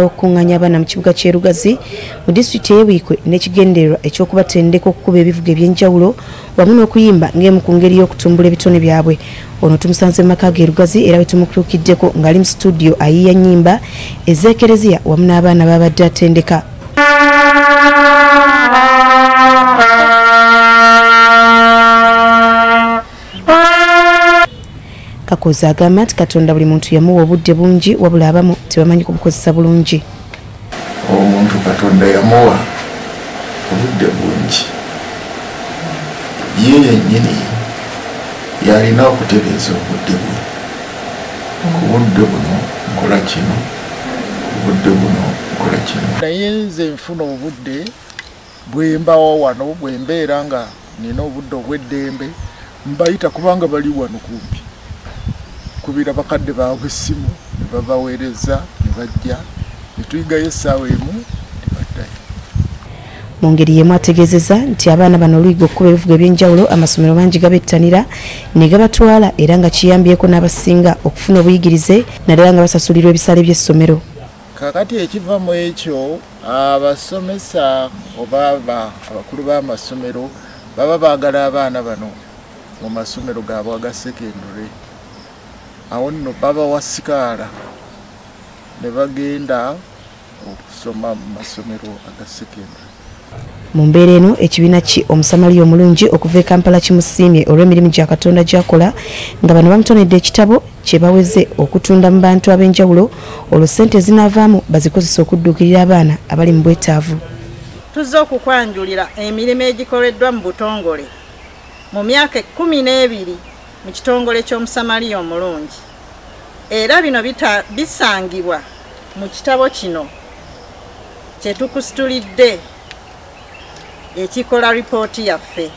okunganya abaana mu kibuga ky'Erugazi mu disitulikiti y'Ebwikwe n'ekigendererwa ekyokubatendeka okukuba ebivuga ebyenjawulo wamu n'okuyimba ng'emu ku ngeri y'okutumbula ebitone byabwe. Ono tumusanze mu maka g'Erugazi era bwe tumutuukiddeko ng'ali mu studio ayiiya nnyimba ez'ekereziya wamu n'abaana babadde atendeka. Kakooza agamba nti Katonda buli muntu yamuwa obudde bungi wabula abamu tebamanyi kubukozesa bulungi. Omuntu Katonda yamuwa obudde bungi. Ye yennyini yalina okutereeza obudde bwe. Ku budde buno nkola kino, ku budde buno nkola kino. Naye nze nfuna obudde bwe mbawo wano bwe mbeera nga nina obudde obw'eddembe mbayita kubanga bali wano kumpi. Kubira bakadde baabwe essimu ne babaweereza ne bajja ne tuyigayo essaawa emu ne baddayo. Mu ngeri y'emu ategeezezza nti abaana bano oluyiga okukuba ebivuga ebyenjawulo amasomero mangi gabettanira ne gabatwala era nga kiyambyeko n'abasinga okufuna obuyigirize naddala nga basasulirwa ebisale by'essomero. Kakati ekiva mu ekyo abasomesa oba abakulu b'amasomero baba baagala abaana bano mu masomero gaabwe aga sekendule. Awo nno baba wasikaala ne bagenda okusoma mu masomero aga sekendule. Mu mbeera eno ekibiina ki Omusamaliya omulungi okuva e Kampala kimusiimye olw'emirimu gya Katonda gy'akola nga bano bamutonedde ekitabo kye baweze okutunda mu bantu ab'enjawulo olwo ssente zinaavaamu bazikozesa okudduukirira abaana abali mu bwetaavu. Tuzze okukwanjulira emirimu egikoleddwa mu butongole mu myaka 12 mu kitongole ky'Omusamaliya omulungi era bino bisangibwa mu kitabo kino kye tukusitulidde ekikola ripooti yaffe.